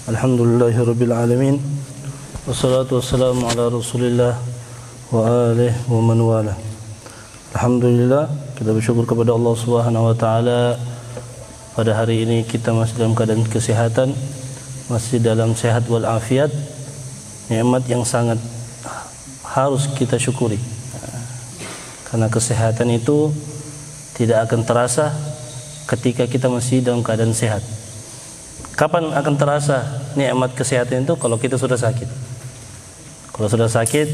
Alhamdulillahirabbil alamin. Wassalatu wassalamu ala Rasulillah wa alihi wa man wala. Alhamdulillah, kita bersyukur kepada Allah Subhanahu wa taala. Pada hari ini kita masih dalam keadaan kesehatan, masih dalam sehat wal afiat. Nikmat yang sangat harus kita syukuri. Karena kesehatan itu tidak akan terasa ketika kita masih dalam keadaan sehat. Kapan akan terasa nikmat kesehatan itu? Kalau kita sudah sakit. Kalau sudah sakit,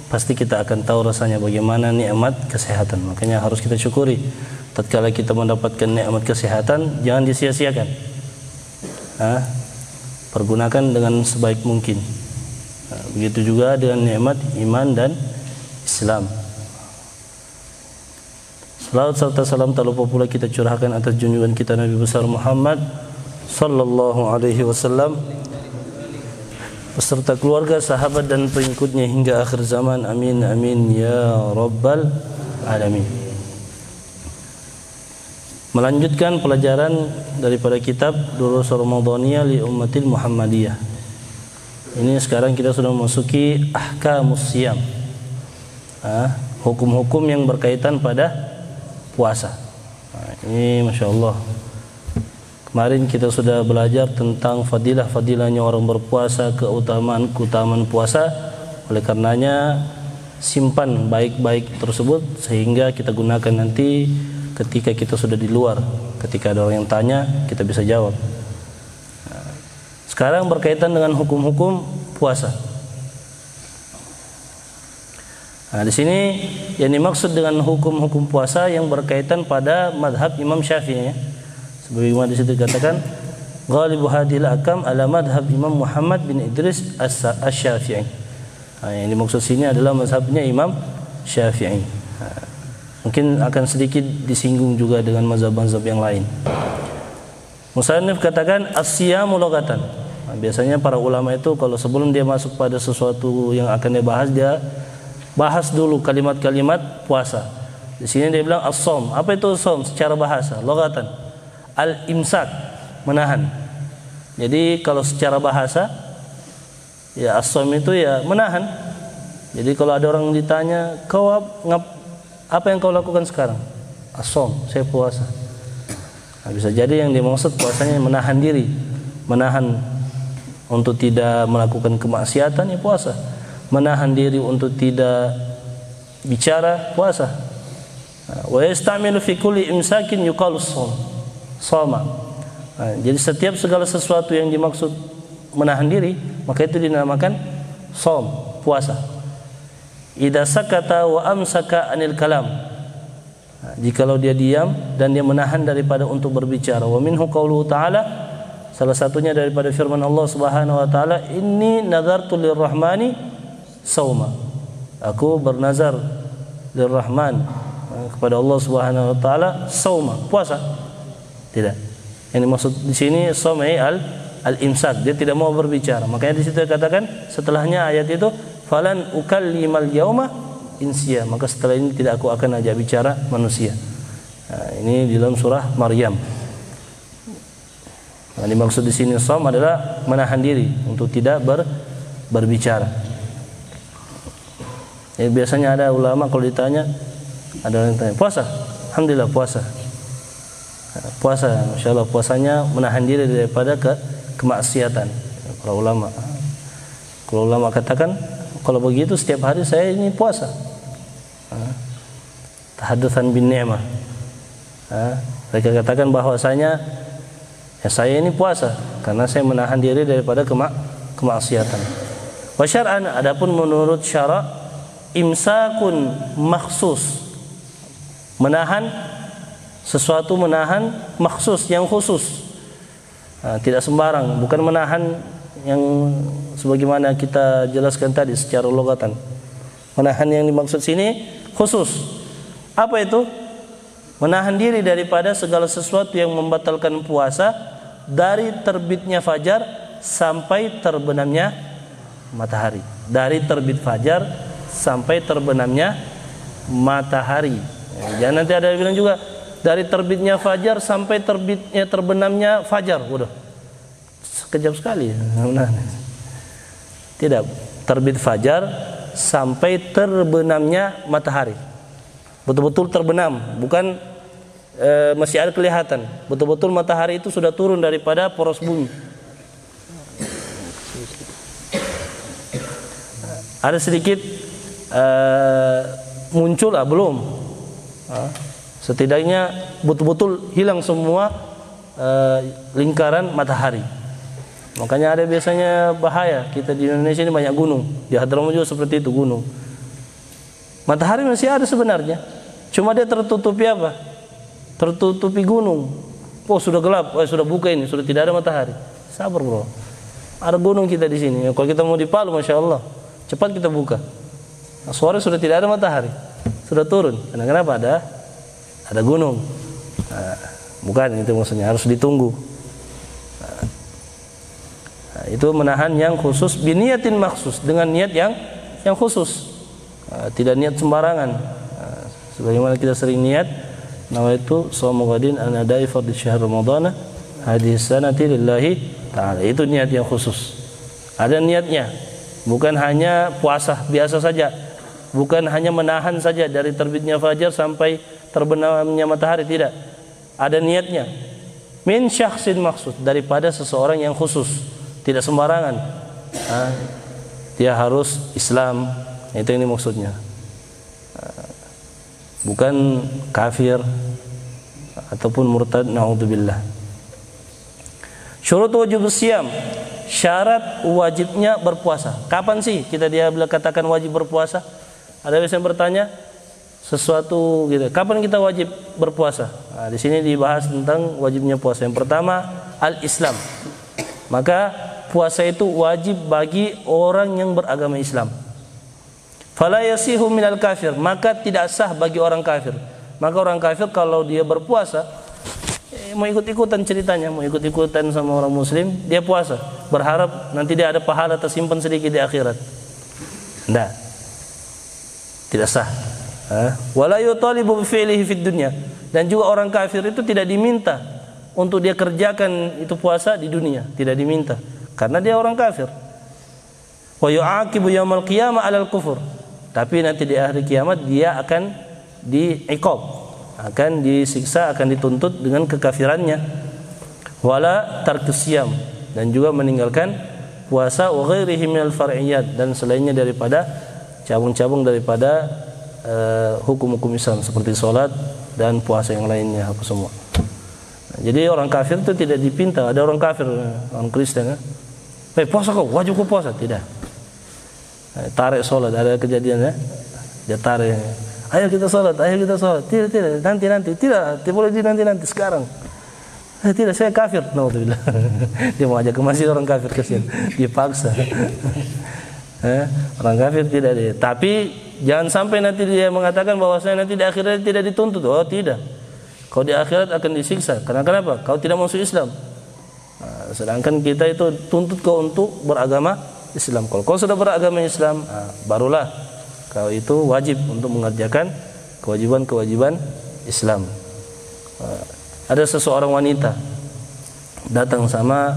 pasti kita akan tahu rasanya bagaimana nikmat kesehatan. Makanya harus kita syukuri. Tatkala kita mendapatkan nikmat kesehatan, jangan disia-siakan. Pergunakan dengan sebaik mungkin. Begitu juga dengan nikmat iman dan Islam. Salawat serta salam tak lupa pula kita curahkan atas junjungan kita Nabi besar Muhammad sallallahu alaihi wasallam beserta keluarga, sahabat dan pengikutnya hingga akhir zaman. Amin amin ya rabbal alamin. Melanjutkan pelajaran daripada kitab Durus Ramadhaniyah li Ummatil Muhammadiyah. Ini sekarang kita sudah memasuki ahkamus siyam. Hukum-hukum yang berkaitan pada puasa. Ini Masya Allah. Kemarin kita sudah belajar tentang fadilah-fadilahnya orang berpuasa, keutamaan puasa. Oleh karenanya simpan baik-baik tersebut sehingga kita gunakan nanti ketika kita sudah di luar. Ketika ada orang yang tanya, kita bisa jawab. Sekarang berkaitan dengan hukum-hukum puasa. Di sini yang dimaksud dengan hukum-hukum puasa yang berkaitan pada madhab Imam Syafi'i. Sebagaimana di situ dikatakan, ghalibu hadhil akam ala madhab Imam Muhammad bin Idris Asy-Syafi'i. Yang dimaksud sini adalah mazhabnya Imam Syafi'i. Mungkin akan sedikit disinggung juga dengan mazhab-mazhab yang lain. Musannif katakan as-siyamu lughatan. Biasanya para ulama itu kalau sebelum dia masuk pada sesuatu yang akan dia bahas dulu kalimat-kalimat puasa. Di sini dia bilang as-shaum. Apa itu shaum secara bahasa? Lughatan. Al-imsak, menahan. Jadi kalau secara bahasa ya as-shaum itu ya menahan. Jadi kalau ada orang ditanya, "Kau apa yang kau lakukan sekarang?" As-shaum, saya puasa. Bisa jadi yang dimaksud puasanya menahan diri, menahan untuk tidak melakukan kemaksiatan, ya puasa. Menahan diri untuk tidak bicara, puasa. Wa yastamilu fi kulli imsakin yuqalu shoma. Jadi setiap segala sesuatu yang dimaksud menahan diri, maka itu dinamakan shom, puasa. Idza sakata wa amsaka anil kalam. Jikalau dia diam dan dia menahan daripada untuk berbicara. Wa minhu qauluhu ta'ala, salah satunya daripada firman Allah Subhanahu wa taala, inni nadartu lirrahmani sauma. Aku bernazar lirrahman, kepada Allah Subhanahu wa taala, sauma, puasa. Tidak. Yang dimaksud di sini saumai al-imsak, dia tidak mau berbicara. Makanya di situ dikatakan setelahnya ayat itu falan ukallimal yauma insiya, maka setelah ini tidak aku akan ajak bicara manusia. Ini di dalam surah Maryam. Yang dimaksud di sini shaum adalah menahan diri untuk tidak berbicara. Biasanya ada ulama kalau ditanya, ada orang yang tanya, puasa? Alhamdulillah puasa. Puasa, Masya Allah, puasanya menahan diri daripada kemaksiatan. Para ulama, kalau ulama katakan, kalau begitu setiap hari saya ini puasa. Tahadutsan bin ni'mah. Mereka katakan bahwasanya ya saya ini puasa karena saya menahan diri daripada kemaksiatan. Wa syar'an, adapun menurut syara' imsakun makhsus, menahan sesuatu, menahan makhsus, yang khusus. Tidak sembarang, bukan menahan yang sebagaimana kita jelaskan tadi secara logatan. Menahan yang dimaksud sini khusus. Apa itu? Menahan diri daripada segala sesuatu yang membatalkan puasa dari terbitnya fajar sampai terbenamnya matahari. Dari terbit fajar sampai terbenamnya matahari. Jangan nanti ada yang bilang juga dari terbitnya fajar sampai terbenamnya fajar. Udah. sekejap sekali. Tidak, terbit fajar sampai terbenamnya matahari. Betul-betul terbenam, bukan masih ada kelihatan. Betul-betul matahari itu sudah turun daripada poros bumi. Ada sedikit muncul belum. Setidaknya betul-betul hilang semua lingkaran matahari. Makanya ada biasanya bahaya. Kita di Indonesia ini banyak gunung. Di Hadramaut juga seperti itu, gunung. Matahari masih ada sebenarnya. Cuma dia tertutupi apa? Tertutupi gunung. Oh, sudah gelap. Oh, sudah buka ini, sudah tidak ada matahari. Sabar, bro. Ada gunung kita di sini. Kalau kita mau di Palu, Masya Allah, cepat kita buka. Nah, sore sudah tidak ada matahari, sudah turun. Karena kenapa? Ada gunung. Nah, bukan itu maksudnya, harus ditunggu. Nah, itu menahan yang khusus biniyatin maksus, dengan niat yang khusus. Nah, tidak niat sembarangan. Nah, sebagaimana kita sering niat, nawaitu shaumu ghadin an adai fardhi syahr ramadhana hadhihi sanati lillahi ta'ala. Itu niat yang khusus. Ada niatnya. Bukan hanya puasa biasa saja. Bukan hanya menahan saja dari terbitnya fajar sampai terbenamnya matahari, tidak. Ada niatnya. Min syakhsin maksud, daripada seseorang yang khusus, tidak sembarangan. Dia harus Islam, itu ini maksudnya. Bukan kafir ataupun murtad, naudzubillah. Syurut wajib siyam, syarat wajibnya berpuasa. Kapan sih kita dia bila katakan wajib berpuasa? Ada yang bertanya sesuatu gitu. Kapan kita wajib berpuasa? Nah, di sini dibahas tentang wajibnya puasa. Yang pertama, al-Islam. Maka puasa itu wajib bagi orang yang beragama Islam. Fala yasihu minal kafir, maka tidak sah bagi orang kafir. Maka orang kafir kalau dia berpuasa, mau ikut-ikutan ceritanya, mau ikut-ikutan sama orang muslim, dia puasa, berharap nanti dia ada pahala tersimpan sedikit di akhirat. Tidak sah. Wala yutalibu bi fi'lihi fid dunya, dan juga orang kafir itu tidak diminta untuk dia kerjakan itu puasa di dunia, tidak diminta karena dia orang kafir. Wa yu'aqibu yaumal qiyamah 'alal kufur, tapi nanti di hari kiamat dia akan diiqab, akan disiksa, akan dituntut dengan kekafirannya. Wala tarkus siyam, dan juga meninggalkan puasa, wa ghairihi minal far'iyat, dan selainnya daripada cabang-cabang daripada hukum-hukum Islam seperti sholat dan puasa yang lainnya, apa semua. Jadi orang kafir itu tidak dipinta. Ada orang kafir, orang Kristen, puasa kau, wajib kau puasa, tidak. Tarik sholat, ada kejadian dia tarik. Ayo kita sholat, ayo kita sholat. Tidak, nanti, tidak boleh nanti sekarang. Tidak, saya kafir. Naudzubillah. Dia mau ajak ke masjid orang kafir, kesian, dipaksa. Orang kafir tidak dia. Tapi jangan sampai nanti dia mengatakan bahwasanya nanti di akhirat tidak dituntut. Oh, tidak. Kau di akhirat akan disiksa. Karena kenapa? Kau tidak masuk Islam. Sedangkan kita itu tuntut kau untuk beragama Islam. Kalau kau sudah beragama Islam, barulah kau itu wajib untuk mengerjakan kewajiban-kewajiban Islam. Ada seseorang wanita datang sama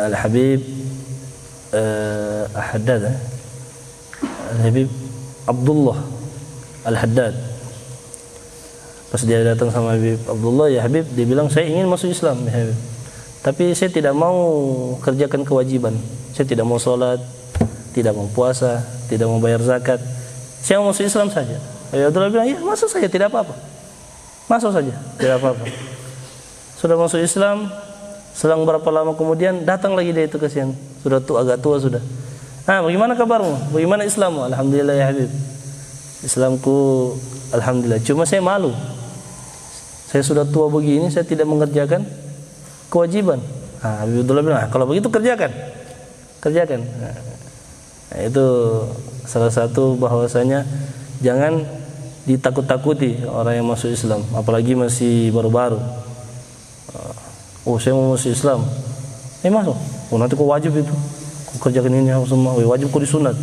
Al-Habib Al-Haddad, Al-Habib Abdullah Al-Haddad. Pas dia datang sama Habib Abdullah, ya Habib, dia bilang saya ingin masuk Islam, ya Habib, tapi saya tidak mau kerjakan kewajiban. Saya tidak mau sholat, tidak mau puasa, tidak mau bayar zakat. Saya mau masuk Islam saja. Habib Abdullah bilang, ya masuk saja, tidak apa-apa. Masuk saja, tidak apa-apa. Sudah masuk Islam, selang berapa lama kemudian datang lagi dia itu, kasihan, sudah agak tua sudah. Bagaimana kabarmu? Bagaimana Islammu? Alhamdulillah ya Habib, Islamku alhamdulillah. Cuma saya malu, saya sudah tua begini, saya tidak mengerjakan kewajiban. Habib Abdullah bilang, kalau begitu kerjakan. Itu salah satu bahwasanya jangan ditakut-takuti orang yang masuk Islam, apalagi masih baru-baru. Oh, saya mau masuk Islam. Masuk. Oh, nanti kau wajib itu. Kau kerjakan ini apa semua. Wajib kau disunat.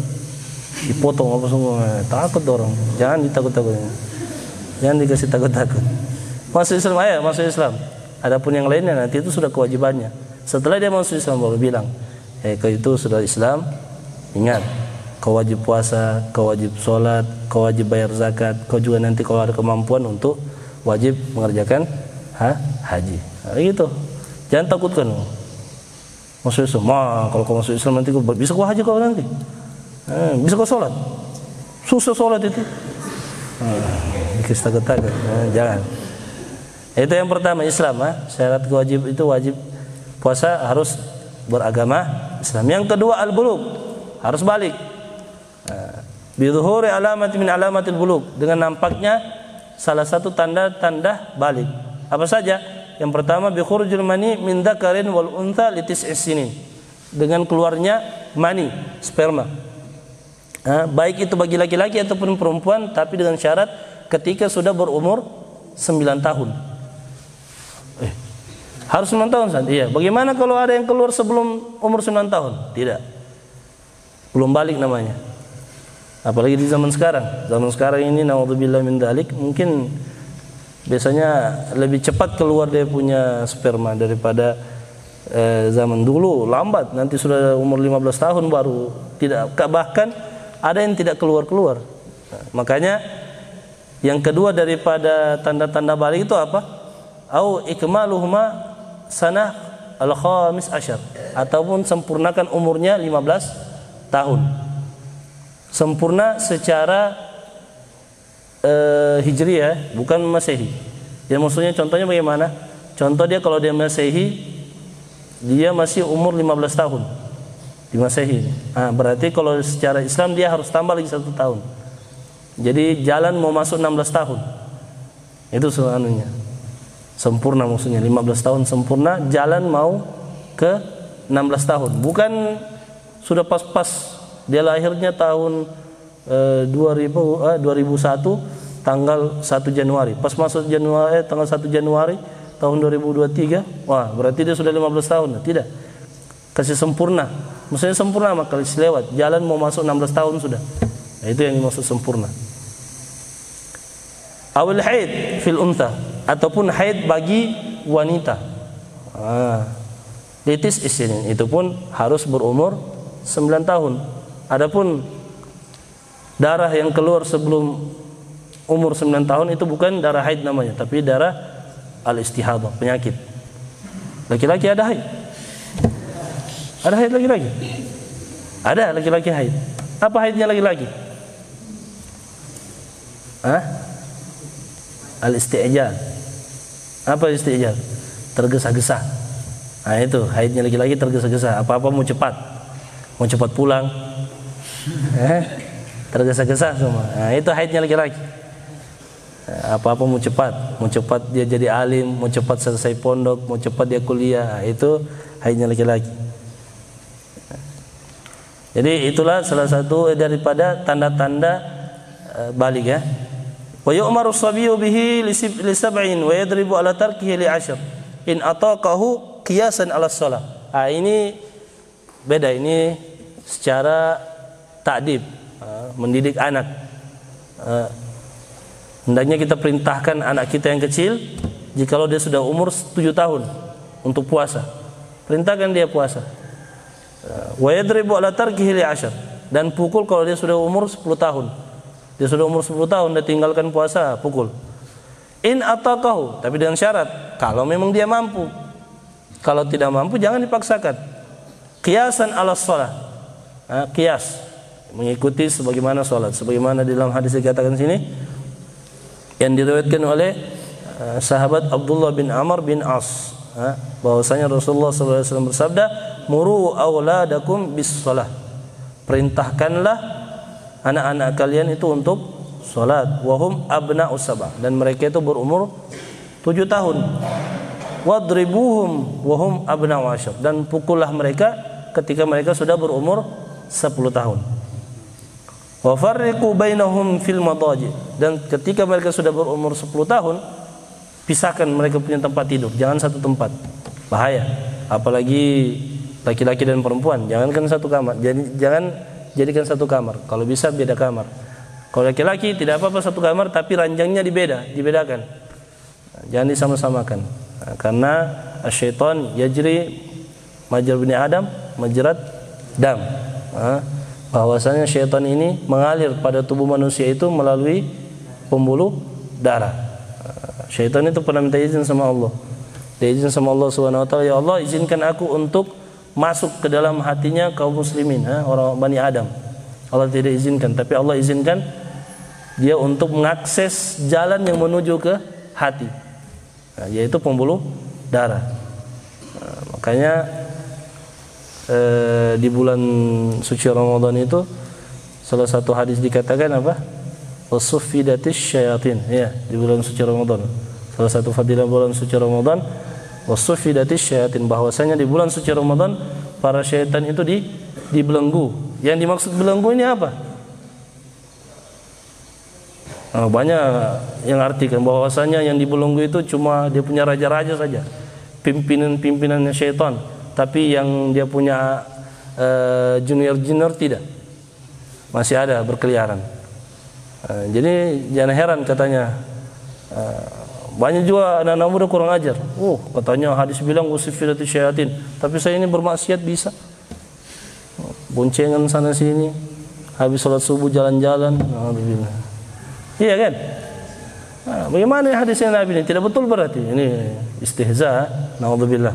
Dipotong apa semua. Takut orang. Jangan ditakut-takutin. Jangan dikasih takut-takut. Masuk Islam, ayo masuk Islam. Adapun yang lainnya nanti itu sudah kewajibannya. Setelah dia masuk Islam baru bilang, kau itu sudah Islam, ingat, kau wajib puasa, kau wajib sholat, kau wajib bayar zakat, kau juga nanti kalau ada kemampuan untuk wajib mengerjakan haji. Nah, gitu. Jangan takutkan. Masuk Islam, kalau kau masuk Islam nanti bisa kau haji kau nanti, bisa kau sholat. Susah sholat itu. Kita katakan, jangan. Itu yang pertama Islam. Syarat wajib itu wajib puasa harus beragama Islam. Yang kedua al-bulugh, harus balik. Bidzuhuri alamat min alamatil bulugh, dengan nampaknya salah satu tanda-tanda balik. Apa saja? Yang pertama bi khurujul mani min dzakarin wal untha li tis'i sinin, dengan keluarnya mani, sperma. Baik itu bagi laki-laki ataupun perempuan, tapi dengan syarat ketika sudah berumur 9 tahun. Harus 9 tahun saja. Iya. Bagaimana kalau ada yang keluar sebelum umur 9 tahun? Tidak. Belum balik namanya. Apalagi di zaman sekarang. Zaman sekarang ini naudzubillah min dzalik, mungkin biasanya lebih cepat keluar dia punya sperma daripada zaman dulu. Lambat, nanti sudah umur 15 tahun baru tidak, bahkan ada yang tidak keluar-keluar. Makanya yang kedua daripada tanda-tanda balik itu apa? Au ikmaluhuma sanah al-khamis asyar, ataupun sempurnakan umurnya 15 tahun. Sempurna secara hijriah, bukan masehi. Ya maksudnya contohnya bagaimana? Contoh dia kalau dia masehi, dia masih umur 15 tahun di masehi. Berarti kalau secara Islam dia harus tambah lagi 1 tahun. Jadi jalan mau masuk 16 tahun. Itu sebenarnya sempurna, maksudnya 15 tahun sempurna, jalan mau ke 16 tahun. Bukan sudah pas-pas dia lahirnya tahun 2001 tanggal 1 Januari. Pas masuk Januari tanggal 1 Januari tahun 2023, wah berarti dia sudah 15 tahun. Tidak. Kasih sempurna. Maksudnya sempurna maka lewat. Jalan mau masuk 16 tahun sudah. Nah, itu yang dimaksud sempurna. Awal haid fil untha, ataupun haid bagi wanita. Litis isinin, itu pun harus berumur 9 tahun. Adapun darah yang keluar sebelum umur 9 tahun itu bukan darah haid namanya, tapi darah al-istihadah, penyakit. Laki-laki ada haid? Ada haid laki-laki? Ada laki-laki haid. Apa haidnya laki-laki? Al-isti'jal. Apa isti'jal? Tergesa-gesa. Itu haidnya laki-laki, tergesa-gesa. Apa-apa mau cepat. Mau cepat pulang. Tergesa-gesa semua. Itu haidnya laki-laki. Apa-apa mau cepat dia jadi alim, mau cepat selesai pondok, mau cepat dia kuliah. Itu haidnya laki-laki. Jadi itulah salah satu daripada tanda-tanda balik ya. Wa yu'maru as-sabiyyu bihi li sab'in wa yadribu ala tarkihi li 'ashr in ataqahu qiyasan 'ala shalah. Ini beda, ini secara ta'dib, mendidik anak. Hendaknya kita perintahkan anak kita yang kecil, jikalau dia sudah umur 7 tahun untuk puasa, perintahkan dia puasa. Wa yadribu ala tarkihi li 'ashr, dan pukul kalau dia sudah umur 10 tahun. Dia sudah umur 10 tahun dia tinggalkan puasa, pukul. In ataqahu, tapi dengan syarat kalau memang dia mampu. Kalau tidak mampu jangan dipaksakan. Qiyasan 'ala shalah. Qiyas, mengikuti sebagaimana salat, sebagaimana dalam hadis dikatakan sini yang diriwayatkan oleh sahabat Abdullah bin Amr bin As, bahwasanya Rasulullah SAW bersabda, muru auladakum bis shalah, perintahkanlah anak-anak kalian itu untuk salat, wahum abna'us sab'a, dan mereka itu berumur 7 tahun. Wadribuhum wahum abna'u asyr, dan pukullah mereka ketika mereka sudah berumur 10 tahun. Wa farriqu bainahum fil madaji, dan ketika mereka sudah berumur 10 tahun pisahkan mereka punya tempat tidur, jangan satu tempat. Bahaya, apalagi laki-laki dan perempuan, jangankan satu kamar. Jangan jadikan satu kamar, kalau bisa beda kamar. Kalau laki-laki tidak apa-apa satu kamar, tapi ranjangnya dibedakan. Jangan disama-samakan. Karena syaitan yajri majra bani Adam, majrat dam. Bahwasanya syaitan ini mengalir pada tubuh manusia itu melalui pembuluh darah. Syaitan itu pernah minta izin sama Allah. Dia izin sama Allah Subhanahu wa taala, ya Allah, izinkan aku untuk masuk ke dalam hatinya kaum muslimin, orang Bani Adam. Allah tidak izinkan, tapi Allah izinkan dia untuk mengakses jalan yang menuju ke hati, yaitu pembuluh darah. Makanya di bulan suci Ramadan itu salah satu hadis dikatakan apa? Wasuffidatis syayatin. Ya, di bulan suci Ramadan. Salah satu fadilah bulan suci Ramadan, wasuffidatis syayatin, bahwasanya di bulan suci Ramadan para syaitan itu dibelenggu. Yang dimaksud belenggu ini apa? Banyak yang artikan bahwasanya yang dibelenggu itu cuma dia punya raja-raja saja, pimpinan-pimpinannya syaitan, tapi yang dia punya junior-junior tidak, masih ada berkeliaran. Jadi jangan heran katanya, banyak juga anak-anak muda kurang ajar. Katanya hadis bilang wasifilati syayatin, tapi saya ini bermaksiat bisa, boncengan sana sini, habis sholat subuh jalan-jalan. Alhamdulillah. Iya kan? Bagaimana hadisnya Nabi ini? Tidak betul berarti ini istihza. Alhamdulillah.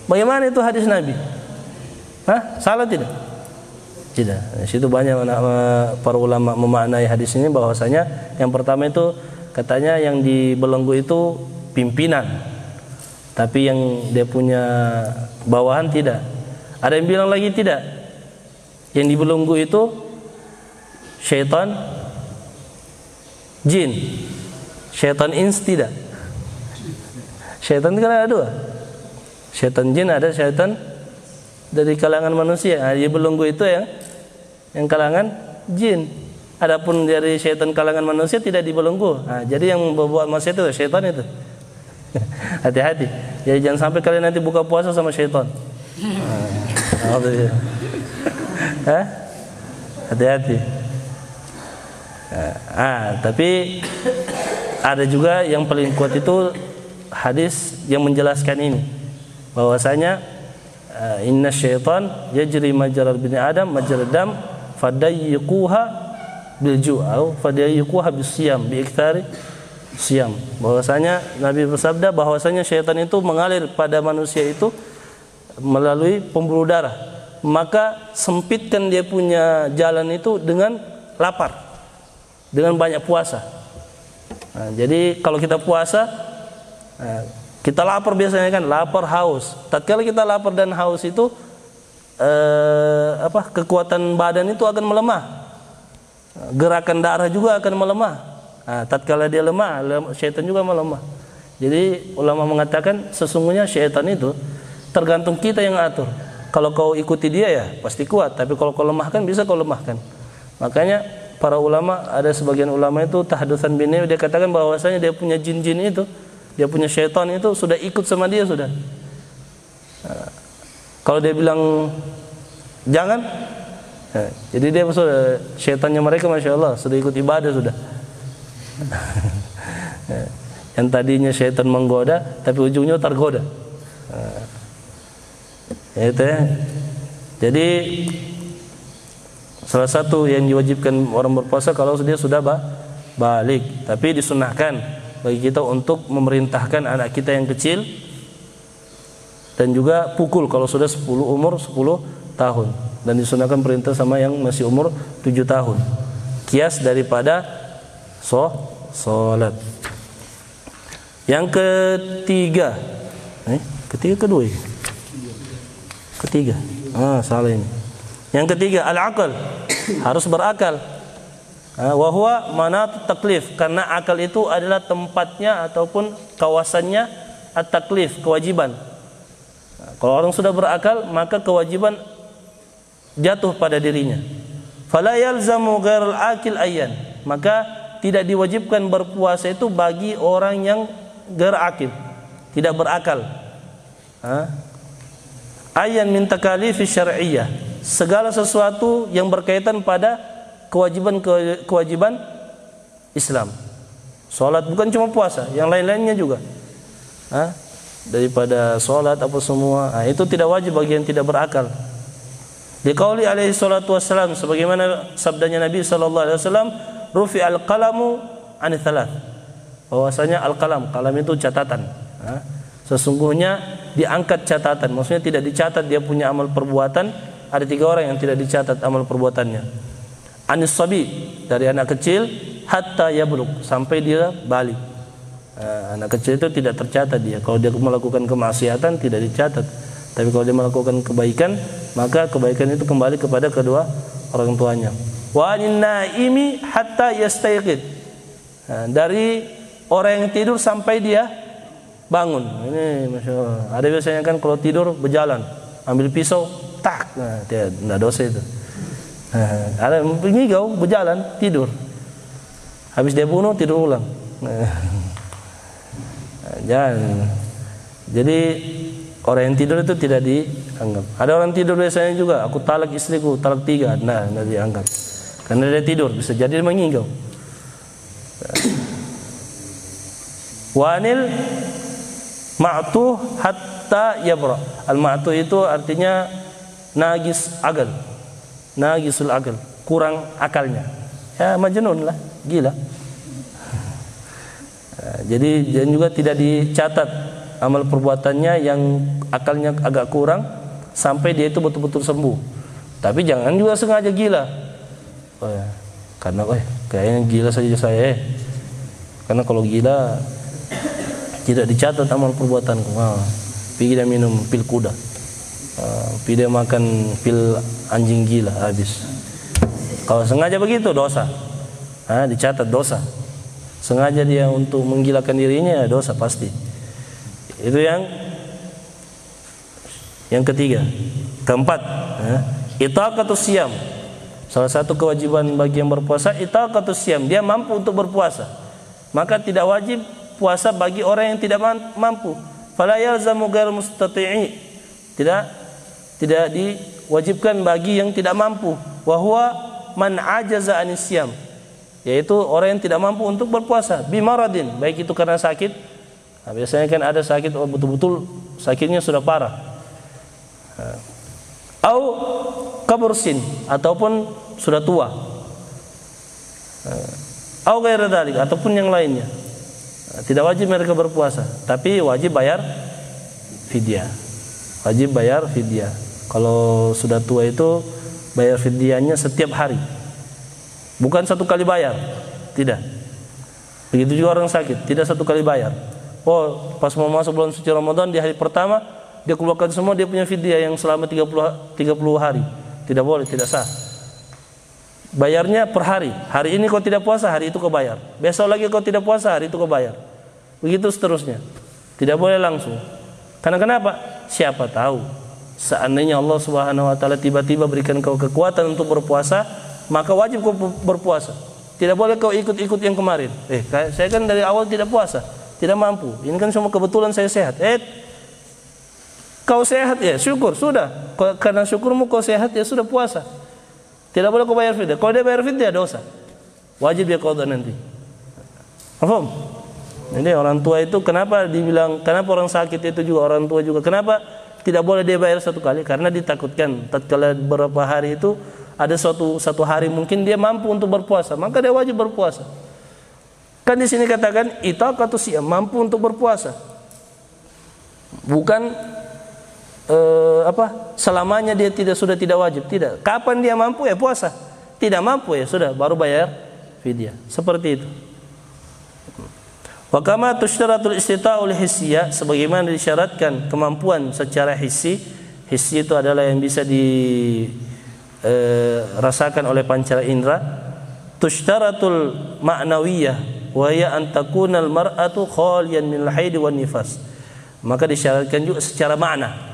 Bagaimana itu hadis Nabi? Salah tidak? Tidak. Di situ banyak para ulama memaknai hadis ini bahwasanya yang pertama itu katanya yang dibelenggu itu pimpinan, tapi yang dia punya bawahan tidak. Ada yang bilang lagi tidak, yang dibelenggu itu syaitan jin, syaitan ins tidak. Syaitan itu kan ada dua, syaitan jin, ada syaitan dari kalangan manusia. Dia belenggu itu yang kalangan jin. Adapun dari syaitan kalangan manusia tidak dibelenggu. Jadi yang berbuat maksiat itu syaitan itu. Hati-hati. Jadi jangan sampai kalian nanti buka puasa sama syaitan. Hati-hati. Tapi ada juga yang paling kuat itu hadis yang menjelaskan ini, bahwasanya inna syaitan yajri majral bini Adam majrad dam fadayyiquha bil ju'au fadayyiquha bis siyam bi iktsari siyam. Bahwasanya Nabi bersabda bahwasanya syaitan itu mengalir pada manusia itu melalui pembuluh darah, maka sempitkan dia punya jalan itu dengan lapar, dengan banyak puasa. Jadi kalau kita puasa, kita lapar biasanya kan, lapar haus. Tatkala kita lapar dan haus itu kekuatan badan itu akan melemah, gerakan darah juga akan melemah. Tatkala dia lemah, syaitan juga melemah. Jadi ulama mengatakan sesungguhnya syaitan itu tergantung kita yang atur. Kalau kau ikuti dia ya pasti kuat, tapi kalau kau lemahkan bisa kau lemahkan. Makanya para ulama, ada sebagian ulama itu Tahadutsan bin Nabi, dia katakan bahwasanya dia punya jin-jin itu, dia punya syaitan itu sudah ikut sama dia sudah. Kalau dia bilang jangan, jadi dia sudah, syaitannya mereka masya Allah sudah ikut ibadah sudah. Yang tadinya syaitan menggoda, tapi ujungnya tergoda. Itu ya. Jadi salah satu yang diwajibkan orang berpuasa kalau dia sudah balik, tapi disunahkan bagi kita untuk memerintahkan anak kita yang kecil, dan juga pukul kalau sudah umur 10 tahun, dan disunahkan perintah sama yang masih umur 7 tahun. Kias daripada sholat. Yang ketiga, kedua. Salah ini. Yang ketiga, al-aql, harus berakal. Wa huwa manat taklif, karena akal itu adalah tempatnya ataupun kawasannya at-taklif, kewajiban. Kalau orang sudah berakal, maka kewajiban jatuh pada dirinya. Fala yalzamu ghairal akil ayyan, maka tidak diwajibkan berpuasa itu bagi orang yang ghair akil, tidak berakal. Ayyan min takalifi syar'iyyah, segala sesuatu yang berkaitan pada kewajiban Islam. Salat bukan cuma puasa, yang lain-lainnya juga. daripada sholat apa semua, itu tidak wajib bagi yang tidak berakal. Liqauli alaihi salatu wassalam, sebagaimana sabdanya Nabi sallallahu alaihi wasallam, rufi al-qalamu an thalath, bahwasanya al-qalam, kalam itu catatan, sesungguhnya diangkat catatan, maksudnya tidak dicatat dia punya amal perbuatan. Ada 3 orang yang tidak dicatat amal perbuatannya. Anis sabi, dari anak kecil, hatta yablugh, sampai dia balik. Anak kecil itu tidak tercatat dia. Kalau dia melakukan kemaksiatan tidak dicatat. Tapi kalau dia melakukan kebaikan, maka kebaikan itu kembali kepada kedua orang tuanya. Wa anin naimi hatta yastayqid, dari orang yang tidur sampai dia bangun. Ini Masya Allah. Ada biasanya kan kalau tidur berjalan, ambil pisau, tak, tidak dosa itu. Ada ngigau berjalan tidur, habis dia bunuh tidur ulang. Jangan. Jadi orang yang tidur itu tidak dianggap. Ada orang tidur biasanya juga, aku talak istriku, talak 3, tidak dianggap. Karena dia tidur, bisa jadi mengigau. Wanil ma'tuh hatta yabra. Al-ma'tuh itu artinya nagis akal, nagisul akal, kurang akalnya. Ya majnun lah, gila. Jadi dan juga tidak dicatat amal perbuatannya yang akalnya agak kurang sampai dia itu betul-betul sembuh. Tapi jangan juga sengaja gila. Karena kayaknya gila saja saya. Karena kalau gila tidak dicatat amal perbuatanku. Pergi dia minum pil kuda, pergi dia makan pil anjing gila, habis. Kalau sengaja begitu dosa, dicatat dosa. Sengaja dia untuk menggilakan dirinya, dosa pasti. Itu yang ketiga. Keempat, itaqatus siyam. Salah satu kewajiban bagi yang berpuasa itaqatus siyam, dia mampu untuk berpuasa. Maka tidak wajib puasa bagi orang yang tidak mampu. Fala yalzamu ghairu mustati'i. Tidak diwajibkan bagi yang tidak mampu. Wa huwa man ajaza anis siyam, yaitu orang yang tidak mampu untuk berpuasa bimaradin, baik itu karena sakit. Biasanya kan ada sakit betul-betul sakitnya sudah parah, au kabursin, ataupun sudah tua, au ghairi dzalik, ataupun yang lainnya. Tidak wajib mereka berpuasa, tapi wajib bayar fidyah. Wajib bayar fidyah. Kalau sudah tua itu bayar fidyahnya setiap hari, bukan satu kali bayar, tidak. Begitu juga orang sakit, tidak satu kali bayar. Pas mau masuk bulan suci Ramadan, di hari pertama dia keluarkan semua dia punya fidyah yang selama 30 hari. Tidak boleh, tidak sah. Bayarnya per hari. Hari ini kau tidak puasa, hari itu kau bayar. Besok lagi kau tidak puasa, hari itu kau bayar. Begitu seterusnya. Tidak boleh langsung. Karena kenapa? Siapa tahu seandainya Allah Subhanahu wa taala tiba-tiba berikan kau kekuatan untuk berpuasa, maka wajib kau berpuasa. Tidak boleh kau ikut-ikut yang kemarin. Saya kan dari awal tidak puasa, tidak mampu. Ini kan cuma kebetulan saya sehat. Kau sehat ya, syukur, sudah. Karena syukurmu kau sehat ya sudah puasa. Tidak boleh kau bayar fidyah. Kalau dia bayar fidyah dosa, wajib dia qadha nanti. Paham? Jadi orang tua itu kenapa dibilang, kenapa orang sakit itu juga orang tua juga, kenapa tidak boleh dia bayar satu kali? Karena ditakutkan tatkala beberapa hari itu ada satu hari mungkin dia mampu untuk berpuasa, maka dia wajib berpuasa. Kan di sini katakan itaqatus siyam, mampu untuk berpuasa. Bukan selamanya dia sudah tidak wajib, tidak. Kapan dia mampu ya puasa. Tidak mampu ya sudah baru bayar fidyah. Seperti itu. Wa kama tushtaratul istita'ul hissiyah, sebagaimana disyaratkan kemampuan secara hissi. Hissi itu adalah yang bisa dirasakan oleh pancara indera. Tushtaratul ma'nawiyah wa hiya an takunal mar'atu khaliyan minal haid wan nifas. Maka disyaratkan juga secara makna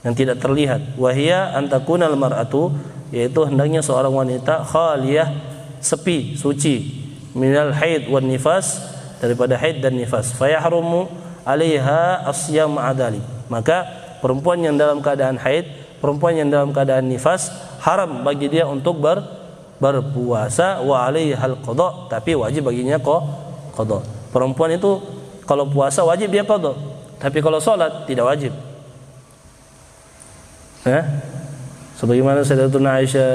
yang tidak terlihat. Wa hiya an takunal mar'atu, yaitu hendaknya seorang wanita khaliyah, sepi, suci, minal haid wan nifas, daripada haid dan nifas. Fayahrumu 'alaiha as-siyam ma'adali. Maka perempuan yang dalam keadaan haid, perempuan yang dalam keadaan nifas, haram bagi dia untuk berpuasa. Wa 'alaihal qada, tapi wajib baginya qada. Perempuan itu kalau puasa wajib dia qada. Tapi kalau sholat tidak wajib. Sebagaimana Sayyidatuna Aisyah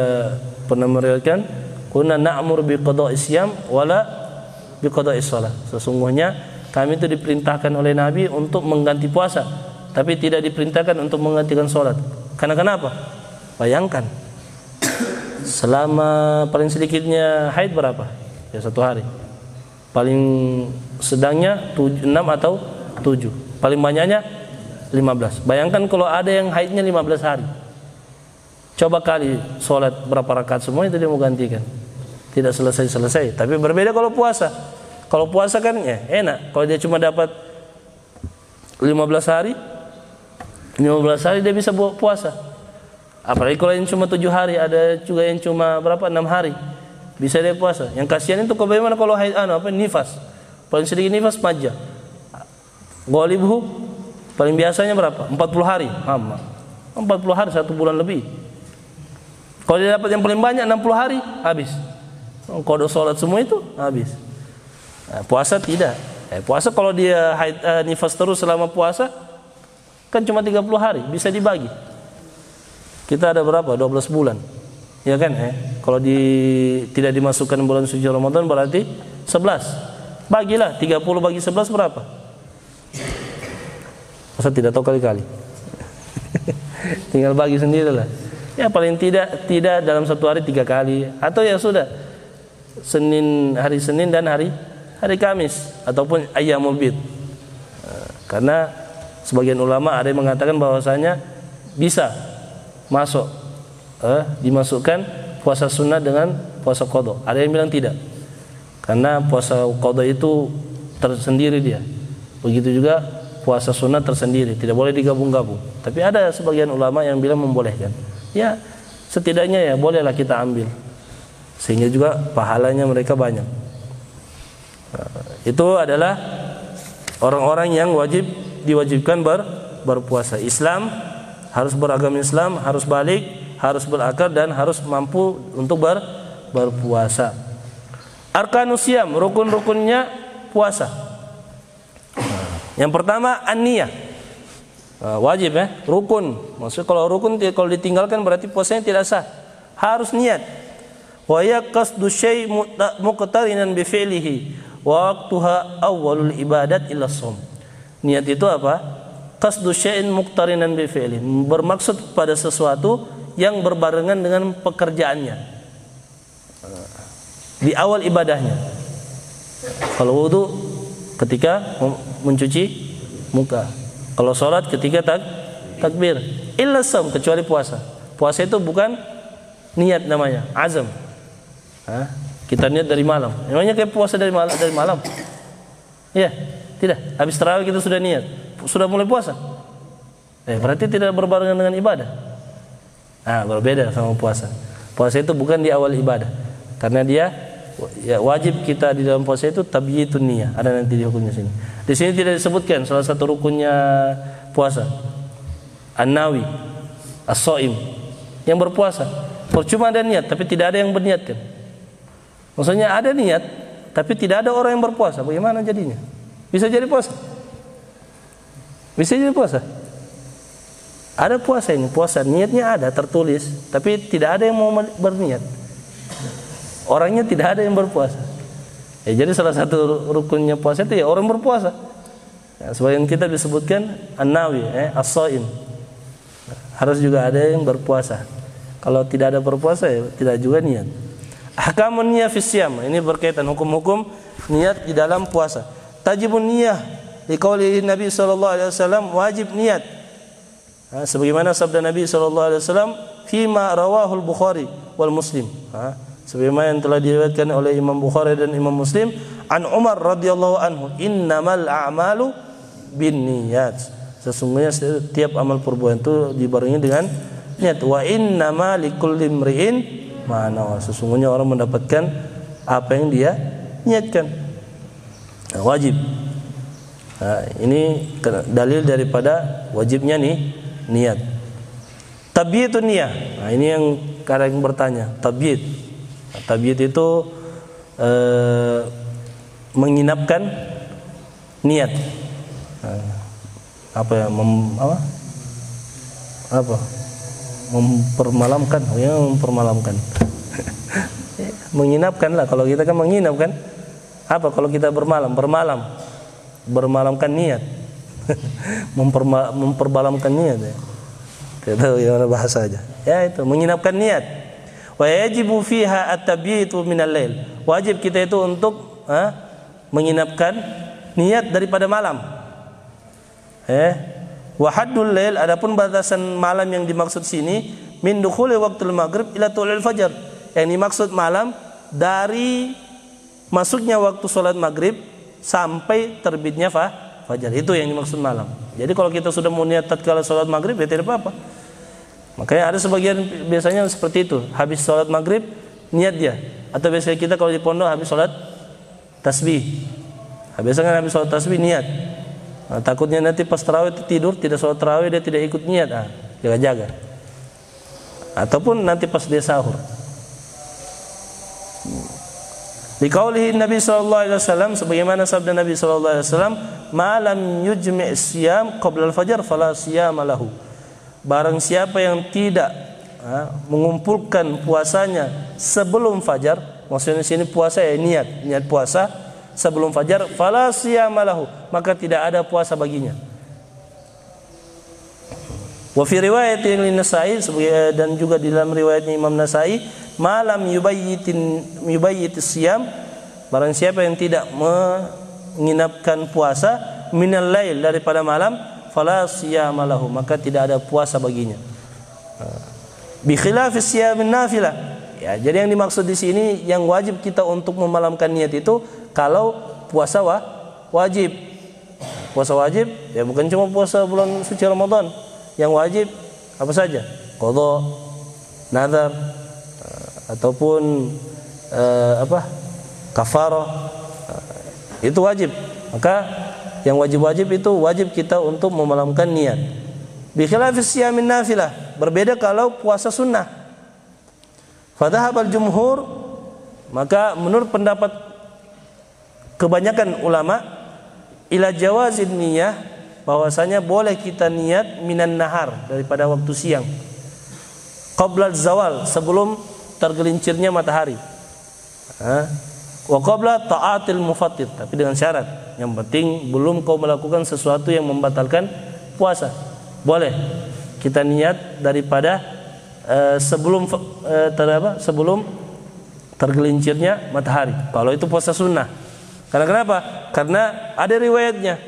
pernah meriwayatkan, kunna na'mur bi qada'is siyam wala bi qada'is shalah. Sesungguhnya kami itu diperintahkan oleh Nabi untuk mengganti puasa, tapi tidak diperintahkan untuk menggantikan sholat. Karena kenapa? Bayangkan, selama paling sedikitnya haid berapa? Ya 1 hari. Paling sedangnya 6 atau 7. Paling banyaknya 15. Bayangkan kalau ada yang haidnya 15 hari. Coba kali sholat berapa rakaat semua itu dia mau gantikan. Tidak selesai-selesai. Tapi berbeda kalau puasa. Kalau puasa kan ya enak. Kalau dia cuma dapat 15 hari dia bisa puasa. Apalagi kalau yang cuma 7 hari, ada juga yang cuma berapa? 6 hari. Bisa dia puasa. Yang kasihan itu bagaimana kalau haid nifas. Paling sedikit nifas majah. Ghalibhu paling biasanya berapa? 40 hari. 40 hari 1 bulan lebih. Kalau dia dapat yang paling banyak 60 hari habis. Kalau udah sholat semua itu habis. Puasa tidak. Puasa kalau dia haid nifas terus selama puasa kan cuma 30 hari, bisa dibagi. Kita ada berapa? 12 bulan. Ya kan? Kalau tidak dimasukkan bulan suci Ramadan berarti 11. Bagilah 30 bagi 11 berapa? Masa tidak tahu kali-kali. Tinggal bagi sendirilah. Ya paling tidak dalam 1 hari 3 kali, atau ya sudah hari Senin dan hari Kamis ataupun ayyamul bid. Karena sebagian ulama ada yang mengatakan bahwasanya bisa masuk dimasukkan puasa sunnah dengan puasa qadha. Ada yang bilang tidak. Karena puasa qadha itu tersendiri dia. Begitu juga puasa sunnah tersendiri, tidak boleh digabung-gabung. Tapi ada sebagian ulama yang bilang membolehkan. Ya, setidaknya ya bolehlah kita ambil. Sehingga juga pahalanya mereka banyak. Itu adalah orang-orang yang diwajibkan berpuasa. Islam harus beragama Islam, harus balik, harus berakal, dan harus mampu untuk berpuasa. Arkanus siyam, rukun-rukunnya puasa. Yang pertama an-niyah. Wajib rukun. Maksudnya kalau rukun kalau ditinggalkan berarti puasanya tidak sah. Harus niat. Wa ya qasdu syai' muqtarinan bi fi'lihi wa waqtuha awwalul ibadat ila shaum. Niat itu apa? Qasdu syai'in muqtarinan bi fi'lihi, bermaksud pada sesuatu yang berbarengan dengan pekerjaannya di awal ibadahnya. Kalau wudu ketika mencuci muka, kalau sholat ketika takbir, illa shaum, kecuali puasa. Puasa itu bukan niat namanya, azam. Kita niat dari malam. Namanya kayak puasa dari malam. Ya, tidak. Habis tarawih kita sudah niat, sudah mulai puasa. Berarti tidak berbarengan dengan ibadah. Berbeda sama puasa. Puasa itu bukan di awal ibadah. Karena dia wajib kita di dalam puasa itu tabyitun niyah. Ada nanti di hukumnya sini. Di sini tidak disebutkan salah satu rukunnya puasa. An-nawi, as-shaim, yang berpuasa. Percuma ada niat tapi tidak ada yang berniatkan. Maksudnya ada niat tapi tidak ada orang yang berpuasa. Bagaimana jadinya? Bisa jadi puasa? Bisa jadi puasa? Ada puasa ini, puasa niatnya ada tertulis, tapi tidak ada yang mau berniat. Orangnya tidak ada yang berpuasa. Jadi salah satu rukunnya puasa itu ya orang berpuasa. Sebagian kita disebutkan an-nawi, as-shaim. Harus juga ada yang berpuasa. Kalau tidak ada berpuasa ya tidak juga niat. Ahkamun niyah fi siyam. Ini berkaitan hukum-hukum niat di dalam puasa. Tajibun niyah liqauli Nabi sallallahu alaihi wasallam, wajib niat. Sebagaimana sabda Nabi sallallahu alaihi wasallam, fima rawahul Bukhari wal Muslim. Sebagaimana yang telah diriwayatkan oleh Imam Bukhari dan Imam Muslim, an Umar radhiyallahu anhu, innamal a'malu binniyat. Sesungguhnya setiap amal perbuatan itu dibarengi dengan niat. Wa innama likulli imri'in ma nawa. Sesungguhnya orang mendapatkan apa yang dia niatkan. Wajib. Ini dalil daripada wajibnya niat. Tabyitun niyah. Ini yang kadang bertanya, tabyit. Tabyit itu menginapkan niat. mempermalamkan, ya mempermalamkan. Menginapkan lah, kalau kita kan menginap kan. Apa kalau kita bermalamkan niat. Mempermalamkan niat ya. Tidak tahu yang mana bahasa aja. Ya itu menginapkan niat. Wa yajibu fiha at-tabyitu minal lail. Wajib kita itu untuk menginapkan niat daripada malam. Wa haddul lail, adapun batasan malam yang dimaksud sini min dukhuli waqtul maghrib ila tulul fajar. Yang dimaksud malam dari masuknya waktu salat maghrib sampai terbitnya fajar. Itu yang dimaksud malam. Jadi kalau kita sudah mau niat tatkala salat maghrib ya tidak apa-apa. Makanya ada sebagian biasanya seperti itu, habis sholat maghrib niat dia. Atau biasanya kita kalau di pondok habis sholat tasbih. Biasanya habis sholat tasbih niat. Nah, takutnya nanti pas tarawih itu tidur tidak sholat tarawih dia tidak ikut niat. Jaga-jaga. Ataupun nanti pas dia sahur. Di qaulihi Nabi sallallahu alaihi wasallam, sebagaimana sabda Nabi sallallahu alaihi wasallam, "Ma lam yujmi' siyam qabla al-fajr fala siyama lahu." Barang siapa yang tidak mengumpulkan puasanya sebelum fajar, maksudnya sini puasa ya niat puasa sebelum fajar, fala siyama lahu, maka tidak ada puasa baginya. Wa fi riwayat yang Nasai, dan juga di dalam riwayatnya Imam Nasai, malam yubayyitis siyam, barang siapa yang tidak menginapkan puasa minal lail, daripada malam, fala siyama lahu, maka tidak ada puasa baginya. Bi khilafis siyamin nafilah. Ya, jadi yang dimaksud di sini yang wajib kita untuk memalamkan niat itu kalau puasa wajib. Puasa wajib ya bukan cuma puasa bulan suci Ramadan. Yang wajib apa saja? Qadha, nazar, ataupun kafarah. Itu wajib. Maka yang wajib-wajib itu wajib kita untuk memalamkan niat. Bi khilafis siyamin nafilah, berbeda kalau puasa sunnah. Fadhahabal jumhur, maka menurut pendapat kebanyakan ulama, ila jawazin niyah, bahwasanya boleh kita niat minan nahar, daripada waktu siang, qabla zawal, sebelum tergelincirnya matahari, wa qabla ta'atil mufattir, tapi dengan syarat, yang penting belum kau melakukan sesuatu yang membatalkan puasa. Boleh kita niat daripada sebelum tergelincirnya matahari, kalau itu puasa sunnah. Karena kenapa? Karena ada riwayatnya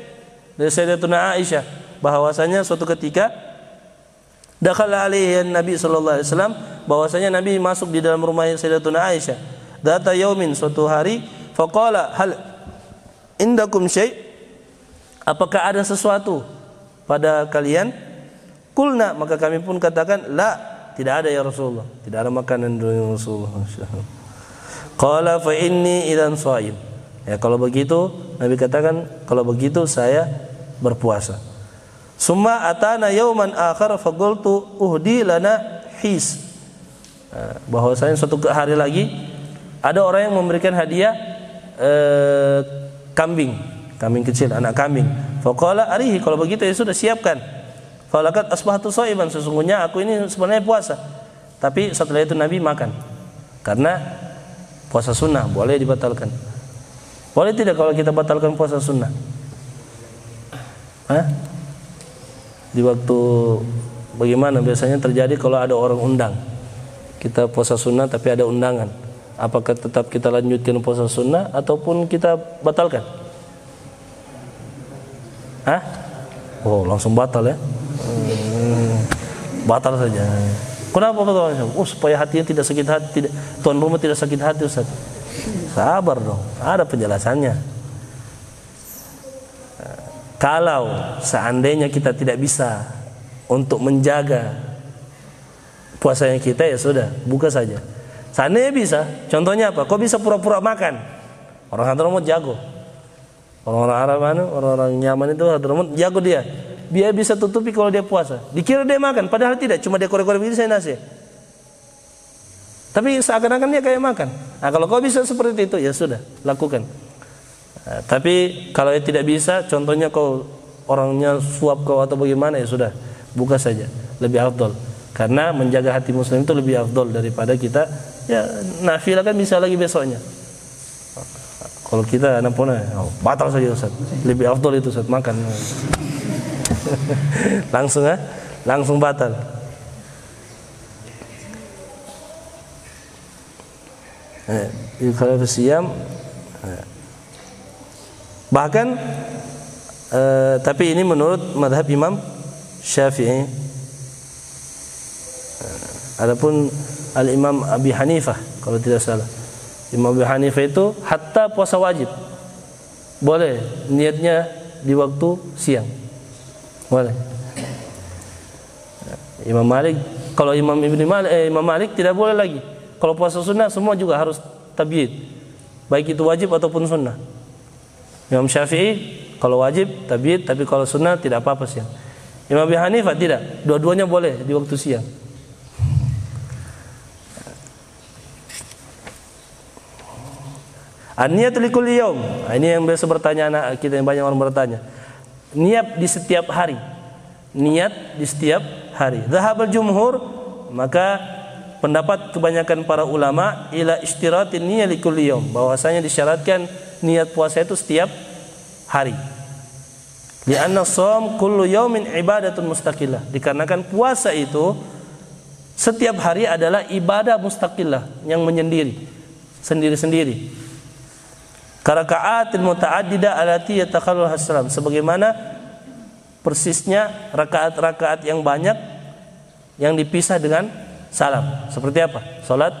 dari Sayyidatuna Aisyah bahwasanya suatu ketika dakhala alaihi Nabi sallallahu alaihi wasallam, bahwasanya Nabi masuk di dalam rumah Sayyidatuna Aisyah. Data yaumin, suatu hari, faqala hal indakum syai', apakah ada sesuatu pada kalian? Qulna, maka kami pun katakan, la, tidak ada ya Rasulullah, tidak ada makanan dari Rasulullah. Qala fa inni idzan shaim. Ya, kalau begitu Nabi katakan, kalau begitu saya berpuasa. Summa atana yauman akhar faqultu uhdi lana his. Bahwasanya suatu hari lagi ada orang yang memberikan hadiah kambing kecil, anak kambing. Faqala arihi, kalau begitu ya sudah siapkan. Falakat asbahtu shaiman, sesungguhnya aku ini sebenarnya puasa. Tapi setelah itu Nabi makan. Karena puasa sunnah boleh dibatalkan. Boleh tidak kalau kita batalkan puasa sunnah? Di waktu bagaimana biasanya terjadi kalau ada orang undang? Kita puasa sunnah tapi ada undangan. Apakah tetap kita lanjutkan puasa sunnah ataupun kita batalkan? Oh, langsung batal ya? Batal saja. Kenapa batal? Oh, supaya hatinya tidak sakit hati, tuan rumah tidak sakit hati, Ustaz. Sabar dong, ada penjelasannya. Kalau seandainya kita tidak bisa untuk menjaga puasanya kita, ya sudah, buka saja. Seandainya bisa, contohnya apa? Kok bisa pura-pura makan? Orang Hadramaut jago. Orang-orang Arab, orang-orang Yaman itu Hadramaut jago dia. Dia bisa tutupi kalau dia puasa. Dikira dia makan, padahal tidak, cuma dia korek-korek begini saya nasi. Tapi seakan-akan dia kayak makan. Nah, kalau kau bisa seperti itu, ya sudah, lakukan. Tapi kalau tidak bisa, contohnya kau orangnya suap kau atau bagaimana, ya sudah, buka saja, lebih afdol. Karena menjaga hati muslim itu lebih afdol daripada kita ya nafilah kan bisa lagi besoknya. Kalau kita nampuna, batal saja Ustaz. Lebih afdol itu Ustaz, makan. Langsung batal. Kalau bersiam, bahkan tapi ini menurut madhab Imam Syafi'i. Adapun Al-Imam Abi Hanifah kalau tidak salah, Imam Abi Hanifah itu hatta puasa wajib boleh niatnya di waktu siang, boleh. Imam Malik, kalau Imam Malik tidak boleh lagi. Kalau puasa sunnah semua juga harus tabyid, baik itu wajib ataupun sunnah. Imam Syafi'i kalau wajib tabyid, tapi kalau sunnah tidak apa-apa siang. Imam Abi Hanifah tidak, dua-duanya boleh di waktu siang. An-niyatul likulli yaum. Ini yang biasa bertanya anak kita, yang banyak orang bertanya. Niat di setiap hari. Niat di setiap hari. Dhahabal jumhur, maka pendapat kebanyakan para ulama ila ishtiratin niyyah likulli yaum, bahwasanya disyaratkan niat puasa itu setiap hari. Li'anna shaum kullu yaumin ibadatun mustaqillah. Dikarenakan puasa itu setiap hari adalah ibadah mustaqillah yang menyendiri, sendiri-sendiri. Karakaatil muta'addidah alati yatakhallal hasalam, sebagaimana persisnya rakaat-rakaat yang banyak yang dipisah dengan salam. Seperti apa? Salat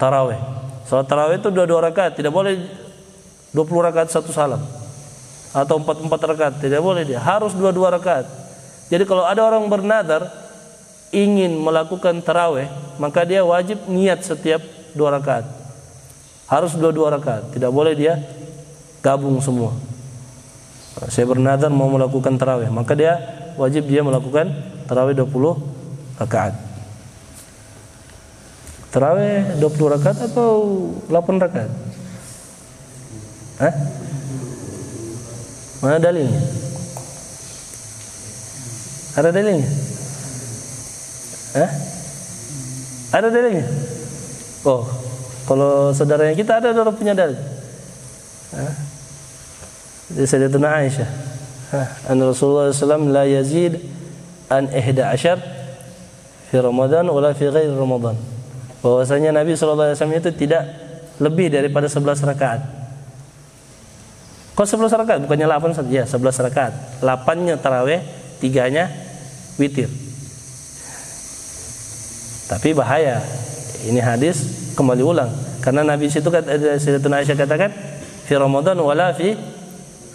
tarawih. Salat tarawih itu 22 rakaat, tidak boleh 20 rakaat satu salam. Atau 4 rakaat, tidak boleh dia. Harus 22 rakaat. Jadi kalau ada orang bernadar ingin melakukan tarawih, maka dia wajib niat setiap 2 rakaat. Harus 22 rakaat, tidak boleh dia gabung semua. Saya bernadar mau melakukan tarawih, maka dia wajib melakukan tarawih 20 rakaat. Tarawih 20 rakaat atau 8 rakaat? Mana dalilnya? Ada dalilnya? Ada dalilnya? Oh, kalau saudaranya kita ada orang punya dalil. Dari Sayyidatuna Aisyah, an Rasulullah SAW la yazid an 11 fi Ramadan wala fi ghairi Ramadan. Bahwasanya Nabi SAW itu tidak lebih daripada 11 rakaat. Kok 11 rakaat? Bukannya 8 saja? Ya, 11 rakaat. 8-nya tarawih, 3-nya witir. Tapi bahaya. Ini hadis kembali ulang, karena Nabi situ kata Sayyidatuna Aisyah katakan fi Ramadan wala fi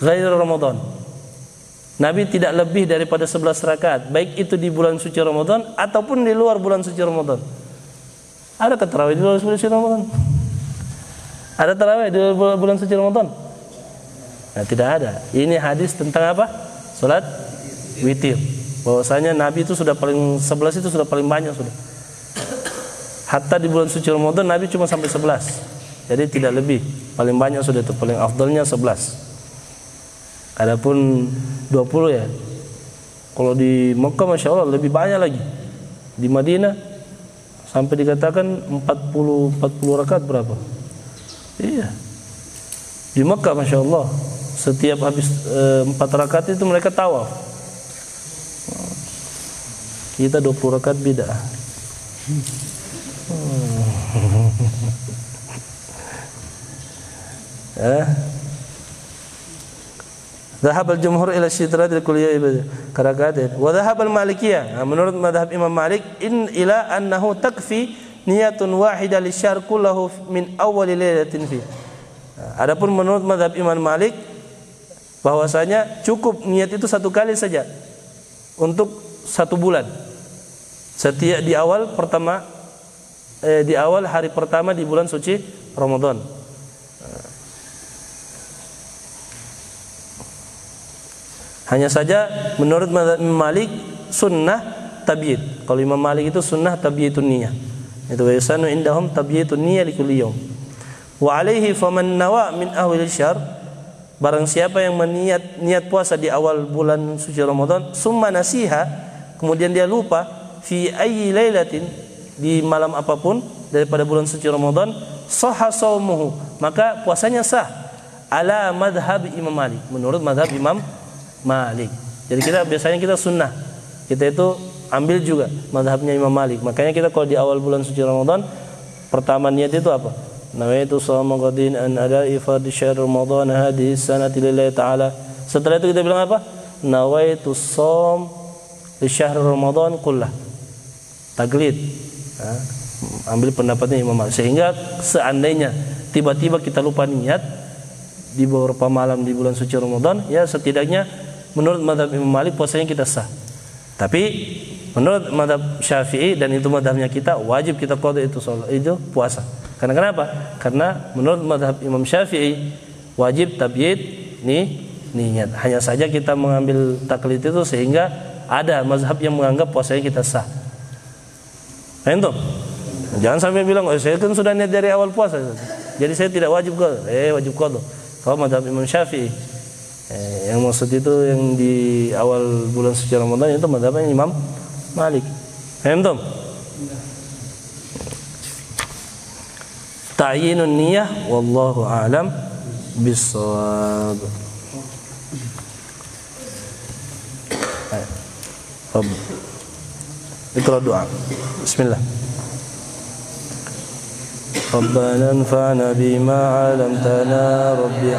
ghairi Ramadan. Nabi tidak lebih daripada 11 rakaat, baik itu di bulan suci Ramadan ataupun di luar bulan suci Ramadan. Ada tarawih di luar suci Ramadan? Ada tarawih di luar bulan suci Ramadan? Nah, tidak ada. Ini hadis tentang apa? Salat witir. Bahwasanya Nabi itu sudah paling 11 itu sudah paling banyak sudah. Hatta di bulan suci Ramadan Nabi cuma sampai 11. Jadi tidak lebih. Paling banyak sudah itu, paling afdalnya 11. Adapun 20 ya. Kalau di Mekah Masya Allah lebih banyak lagi. Di Madinah sampai dikatakan 40 rakaat berapa? Iya. Di Mekah Masya Allah setiap habis 4 rakaat itu mereka tawaf. Kita 20 rakaat bid'ah. Dhahab al-jumhur ila syitrat al-kulliyah karakaat. Wa dhahab al-malikiyah, menurut madhab Imam Malik, ila annahu takfi niyatun wahidah lisyahr kullahu min awwal lailatin fi. Adapun menurut madhab Imam Malik, bahwasanya cukup niat itu satu kali saja untuk 1 bulan. Setiap di awal hari pertama di bulan suci Ramadan. Hanya saja menurut Imam Malik sunnah tabyid. Kalau Imam Malik itu sunnah tabyidun niyah. Itu yasanu indahum tabyidun niyah likulli yaum. Wa alaihi faman nawa min awwal syahr, barang siapa yang niat puasa di awal bulan suci Ramadan, summa nasiha, kemudian dia lupa, fi ayyi lailatin, di malam apapun daripada bulan suci Ramadan, sahha shaumuhu, maka puasanya sah, ala madhab Imam Malik, menurut madhab Imam Malik. Jadi biasanya kita sunnah, kita itu ambil juga madhabnya Imam Malik. Makanya kita kalau di awal bulan suci Ramadan, pertama niat itu apa? Nawaitu shawma ghadin an ada'i fardhi syahr Ramadan hadhihi sanati lillahi ta'ala. Setelah itu kita bilang apa? Nawaitu shawm li syahr Ramadan kullah. Taglid. Ambil pendapatnya Imam Malik. Sehingga seandainya tiba-tiba kita lupa niat di beberapa malam di bulan suci Ramadan, ya setidaknya menurut mazhab Imam Malik puasanya kita sah. Tapi menurut mazhab Syafi'i, dan itu mazhabnya kita, wajib kita qada itu puasa. Karena kenapa? Karena menurut mazhab Imam Syafi'i wajib tabyid niat. Hanya saja kita mengambil taklid itu sehingga ada mazhab yang menganggap puasanya kita sah. Entah. Jangan sampai bilang, "Oh, saya kan sudah niat dari awal puasa, jadi saya tidak wajib qada." Wajib qada. Kalau mazhab Imam Syafi'i, yang maksud itu yang di awal bulan suci Ramadan itu mazhabnya Imam Malik. Entah. Ta'yinun niyah wallahu a'lam bis-shawab. Ikra doa. Bismillah. Rabbana anfa'na bima 'allamtana rabbi